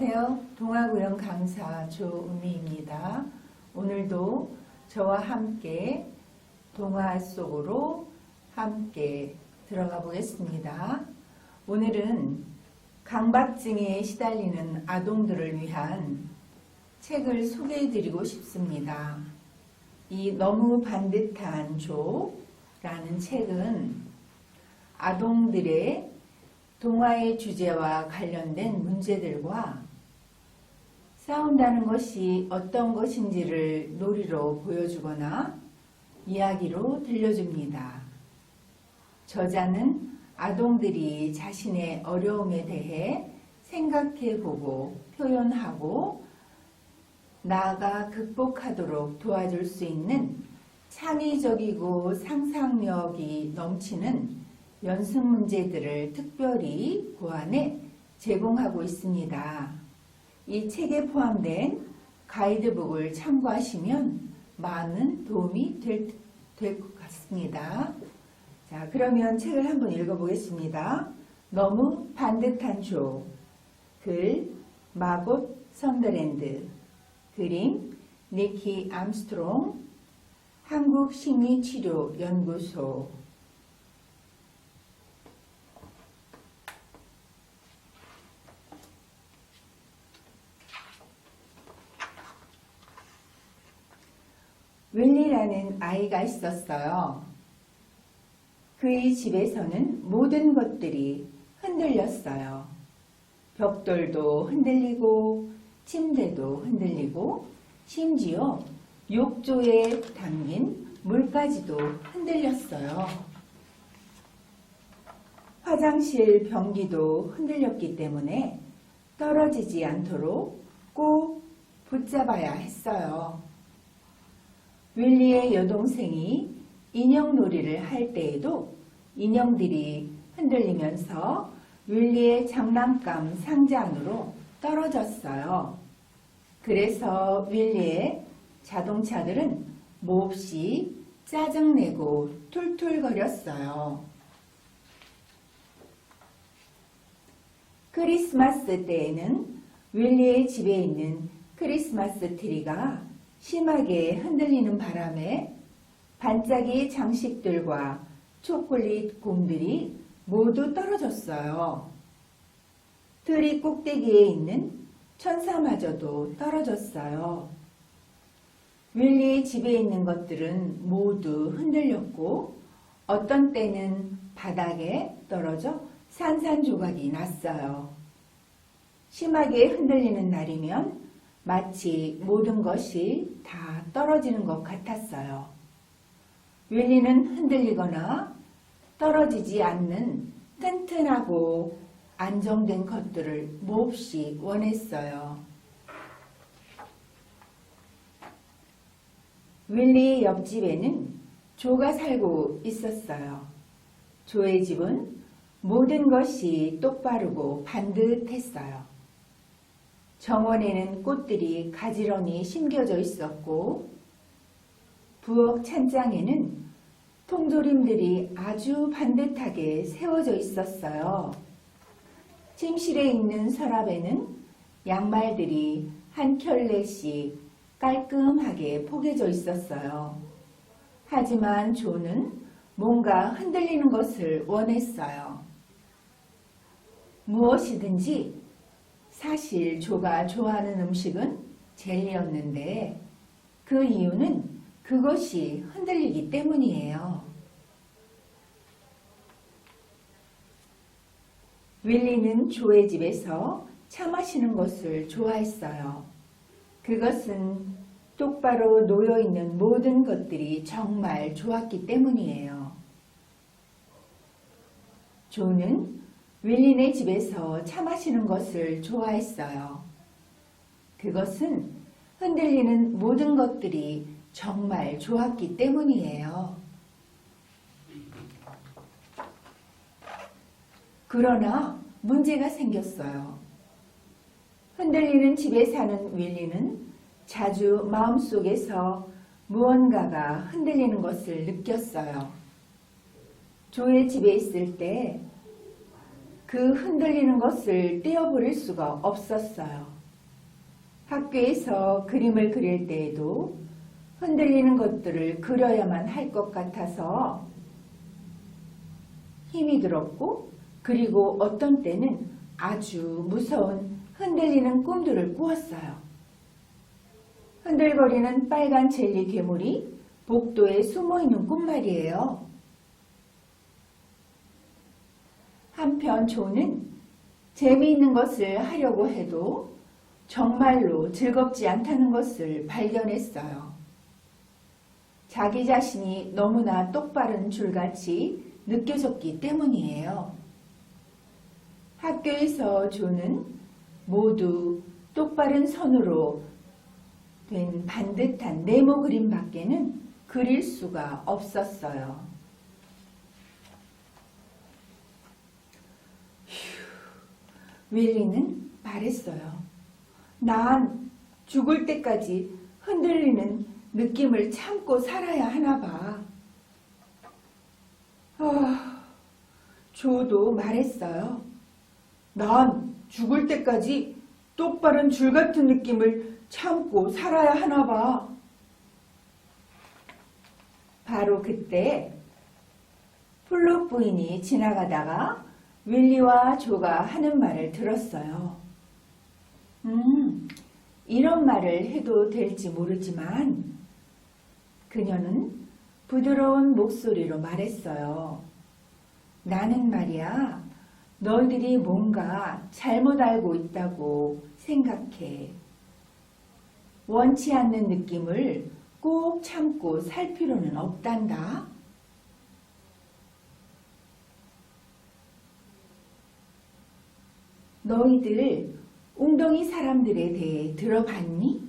안녕하세요. 동화구연 강사 조은미입니다. 오늘도 저와 함께 동화 속으로 함께 들어가 보겠습니다. 오늘은 강박증에 시달리는 아동들을 위한 책을 소개해 드리고 싶습니다. 이 너무 반듯한 조라는 책은 아동들의 동화의 주제와 관련된 문제들과 싸운다는 것이 어떤 것인지를 놀이로 보여주거나 이야기로 들려줍니다. 저자는 아동들이 자신의 어려움에 대해 생각해보고 표현하고 나아가 극복하도록 도와줄 수 있는 창의적이고 상상력이 넘치는 연습 문제들을 특별히 고안해 제공하고 있습니다. 이 책에 포함된 가이드북을 참고하시면 많은 도움이 될 것 같습니다. 자, 그러면 책을 한번 읽어보겠습니다. 너무 반듯한 조. 글 마곶 선더랜드. 그림 니키 암스트롱. 한국심리치료연구소. 윌리라는 아이가 있었어요. 그의 집에서는 모든 것들이 흔들렸어요. 벽돌도 흔들리고 침대도 흔들리고 심지어 욕조에 담긴 물까지도 흔들렸어요. 화장실 변기도 흔들렸기 때문에 떨어지지 않도록 꼭 붙잡아야 했어요. 윌리의 여동생이 인형놀이를 할 때에도 인형들이 흔들리면서 윌리의 장난감 상자 안으로 떨어졌어요. 그래서 윌리의 자동차들은 몹시 짜증내고 툴툴거렸어요. 크리스마스 때에는 윌리의 집에 있는 크리스마스 트리가 심하게 흔들리는 바람에 반짝이 장식들과 초콜릿 곰들이 모두 떨어졌어요. 트리 꼭대기에 있는 천사마저도 떨어졌어요. 윌리의 집에 있는 것들은 모두 흔들렸고 어떤 때는 바닥에 떨어져 산산조각이 났어요. 심하게 흔들리는 날이면 마치 모든 것이 다 떨어지는 것 같았어요. 윌리는 흔들리거나 떨어지지 않는 튼튼하고 안정된 것들을 몹시 원했어요. 윌리의 옆집에는 조가 살고 있었어요. 조의 집은 모든 것이 똑바르고 반듯했어요. 정원에는 꽃들이 가지런히 심겨져 있었고 부엌 찬장에는 통조림들이 아주 반듯하게 세워져 있었어요. 침실에 있는 서랍에는 양말들이 한 켤레씩 깔끔하게 포개져 있었어요. 하지만 조는 뭔가 흔들리는 것을 원했어요. 무엇이든지 사실 조가 좋아하는 음식은 젤리였는데 그 이유는 그것이 흔들리기 때문이에요. 윌리는 조의 집에서 차 마시는 것을 좋아했어요. 그것은 똑바로 놓여있는 모든 것들이 정말 좋았기 때문이에요. 조는 윌리네 집에서 차 마시는 것을 좋아했어요. 그것은 흔들리는 모든 것들이 정말 좋았기 때문이에요. 그러나 문제가 생겼어요. 흔들리는 집에 사는 윌리는 자주 마음속에서 무언가가 흔들리는 것을 느꼈어요. 조의 집에 있을 때 그 흔들리는 것을 떼어버릴 수가 없었어요. 학교에서 그림을 그릴 때에도 흔들리는 것들을 그려야만 할 것 같아서 힘이 들었고, 그리고 어떤 때는 아주 무서운 흔들리는 꿈들을 꾸었어요. 흔들거리는 빨간 젤리 괴물이 복도에 숨어있는 꿈 말이에요. 한편 조는 재미있는 것을 하려고 해도 정말로 즐겁지 않다는 것을 발견했어요. 자기 자신이 너무나 똑바른 줄같이 느껴졌기 때문이에요. 학교에서 조는 모두 똑바른 선으로 된 반듯한 네모 그림밖에는 그릴 수가 없었어요. 윌리는 말했어요. 난 죽을 때까지 흔들리는 느낌을 참고 살아야 하나 봐. 조도 말했어요. 난 죽을 때까지 똑바른 줄 같은 느낌을 참고 살아야 하나 봐. 바로 그때 플룻 부인이 지나가다가 윌리와 조가 하는 말을 들었어요. 이런 말을 해도 될지 모르지만 그녀는 부드러운 목소리로 말했어요. 나는 말이야, 너희들이 뭔가 잘못 알고 있다고 생각해. 원치 않는 느낌을 꼭 참고 살 필요는 없단다. 너희들 웅덩이 사람들에 대해 들어봤니?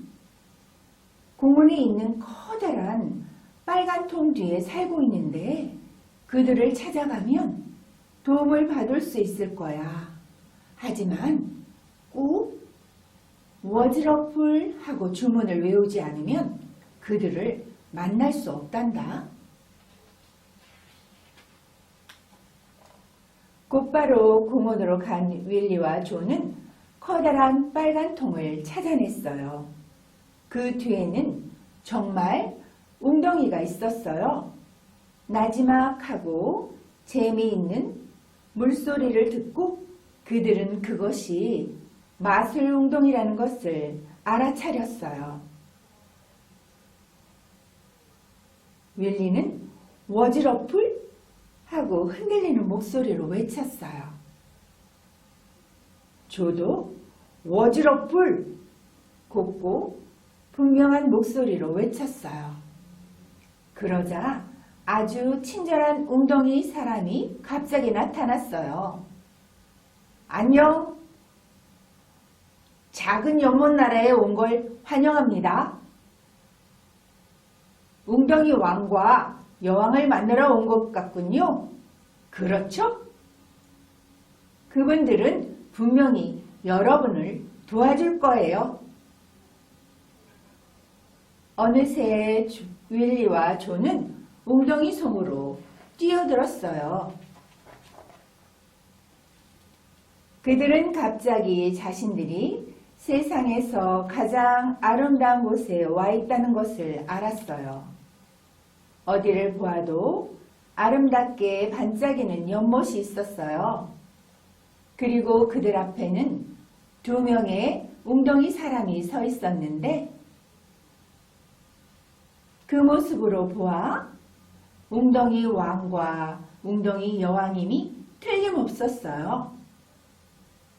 공원에 있는 커다란 빨간 통 뒤에 살고 있는데 그들을 찾아가면 도움을 받을 수 있을 거야. 하지만 꼭 워즈러플 하고 주문을 외우지 않으면 그들을 만날 수 없단다. 곧바로 공원으로 간 윌리와 조는 커다란 빨간 통을 찾아냈어요. 그 뒤에는 정말 웅덩이가 있었어요. 나지막하고 재미있는 물소리를 듣고 그들은 그것이 마술 웅덩이라는 것을 알아차렸어요. 윌리는 워즈러플? 하고 흔들리는 목소리로 외쳤어요. 조도 워즈러플! 곱고 분명한 목소리로 외쳤어요. 그러자 아주 친절한 웅덩이 사람이 갑자기 나타났어요. 안녕! 작은 연못 나라에 온 걸 환영합니다. 웅덩이 왕과 여왕을 만나러 온 것 같군요. 그렇죠? 그분들은 분명히 여러분을 도와줄 거예요. 어느새 윌리와 조는 웅덩이 속으로 뛰어들었어요. 그들은 갑자기 자신들이 세상에서 가장 아름다운 곳에 와 있다는 것을 알았어요. 어디를 보아도 아름답게 반짝이는 연못이 있었어요. 그리고 그들 앞에는 2명의 웅덩이 사람이 서 있었는데 그 모습으로 보아 웅덩이 왕과 웅덩이 여왕님이 틀림없었어요.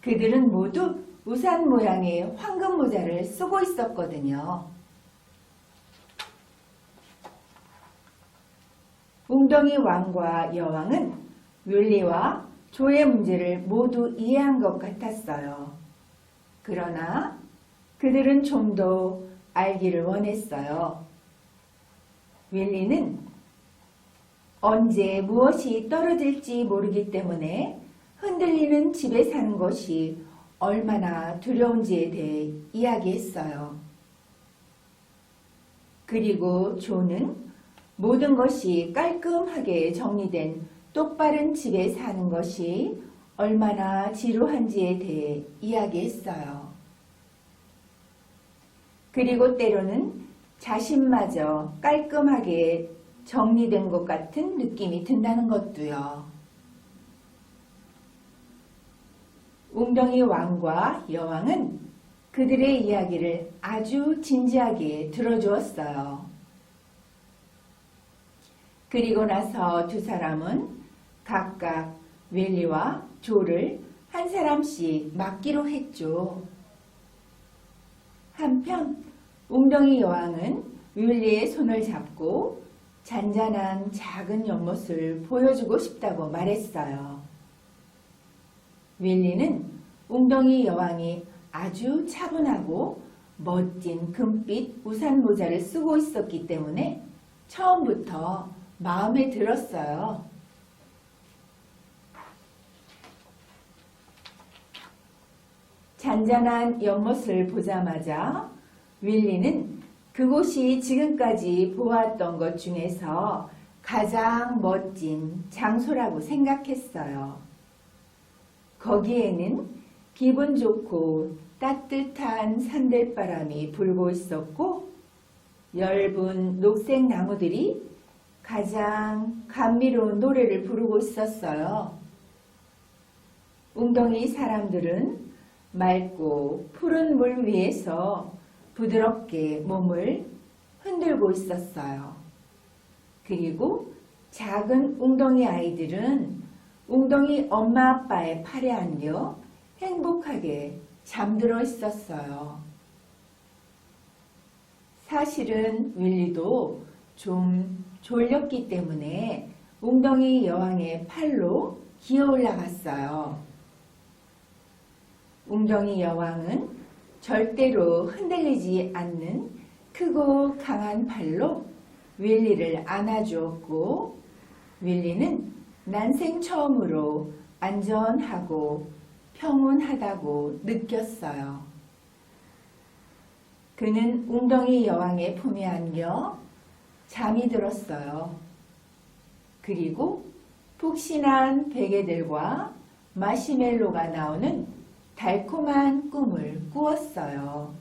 그들은 모두 우산 모양의 황금 모자를 쓰고 있었거든요. 웅덩이 왕과 여왕은 윌리와 조의 문제를 모두 이해한 것 같았어요. 그러나 그들은 좀 더 알기를 원했어요. 윌리는 언제 무엇이 떨어질지 모르기 때문에 흔들리는 집에 사는 것이 얼마나 두려운지에 대해 이야기했어요. 그리고 조는 모든 것이 깔끔하게 정리된 똑바른 집에 사는 것이 얼마나 지루한지에 대해 이야기했어요. 그리고 때로는 자신마저 깔끔하게 정리된 것 같은 느낌이 든다는 것도요. 웅덩이 왕과 여왕은 그들의 이야기를 아주 진지하게 들어주었어요. 그리고 나서 두 사람은 각각 윌리와 조를 한 사람씩 맡기로 했죠. 한편 웅덩이 여왕은 윌리의 손을 잡고 잔잔한 작은 연못을 보여주고 싶다고 말했어요. 윌리는 웅덩이 여왕이 아주 차분하고 멋진 금빛 우산 모자를 쓰고 있었기 때문에 처음부터 마음에 들었어요. 잔잔한 연못을 보자마자 윌리는 그곳이 지금까지 보았던 것 중에서 가장 멋진 장소라고 생각했어요. 거기에는 기분 좋고 따뜻한 산들바람이 불고 있었고 엷은 녹색 나무들이 가장 감미로운 노래를 부르고 있었어요. 웅덩이 사람들은 맑고 푸른 물 위에서 부드럽게 몸을 흔들고 있었어요. 그리고 작은 웅덩이 아이들은 웅덩이 엄마 아빠의 팔에 안겨 행복하게 잠들어 있었어요. 사실은 윌리도 좀 졸렸기 때문에 웅덩이 여왕의 팔로 기어 올라갔어요. 웅덩이 여왕은 절대로 흔들리지 않는 크고 강한 팔로 윌리를 안아주었고 윌리는 난생 처음으로 안전하고 평온하다고 느꼈어요. 그는 웅덩이 여왕의 품에 안겨 잠이 들었어요. 그리고 푹신한 베개들과 마시멜로가 나오는 달콤한 꿈을 꾸었어요.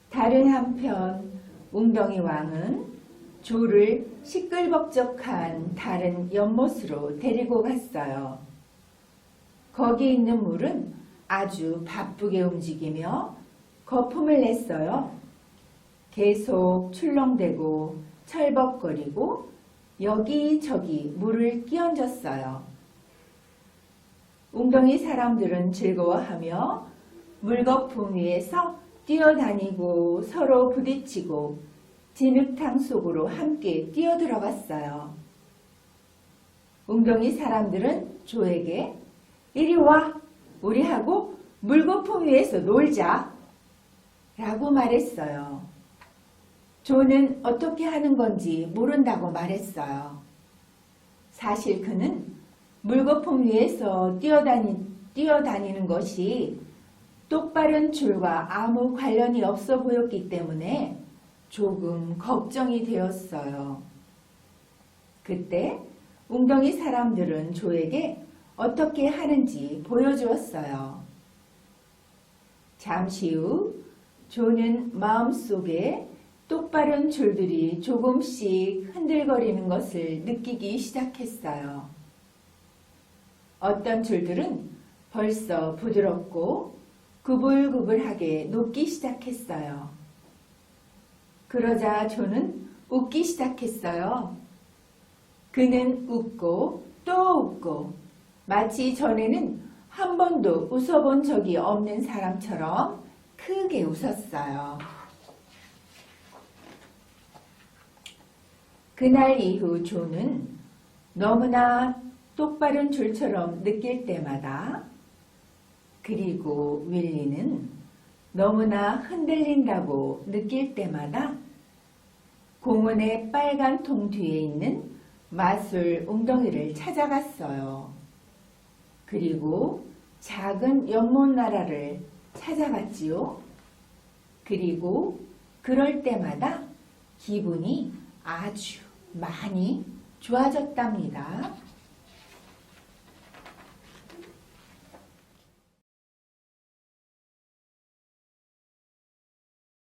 다른 한편 웅덩이 왕은 조를 시끌벅적한 다른 연못으로 데리고 갔어요. 거기 있는 물은 아주 바쁘게 움직이며 거품을 냈어요. 계속 출렁대고 철벅거리고 여기저기 물을 끼얹었어요. 웅덩이 사람들은 즐거워하며 물거품 위에서 뛰어다니고 서로 부딪히고 진흙탕 속으로 함께 뛰어들어갔어요. 웅덩이 사람들은 조에게 이리 와, 우리하고 물거품 위에서 놀자 라고 말했어요. 조는 어떻게 하는 건지 모른다고 말했어요. 사실 그는 물거품 위에서 뛰어다니는 것이 똑바른 줄과 아무 관련이 없어 보였기 때문에 조금 걱정이 되었어요. 그때 웅덩이 사람들은 조에게 어떻게 하는지 보여주었어요. 잠시 후 조는 마음속에 똑바른 줄들이 조금씩 흔들거리는 것을 느끼기 시작했어요. 어떤 줄들은 벌써 부드럽고 구불구불하게 녹기 시작했어요. 그러자 조는 웃기 시작했어요. 그는 웃고 또 웃고 마치 전에는 한 번도 웃어본 적이 없는 사람처럼 크게 웃었어요. 그날 이후 조는 너무나 똑바른 줄처럼 느낄 때마다 그리고 윌리는 너무나 흔들린다고 느낄 때마다 공원의 빨간 통 뒤에 있는 마술 웅덩이를 찾아갔어요. 그리고 작은 연못 나라를 찾아갔지요. 그리고 그럴 때마다 기분이 아주 많이 좋아졌답니다.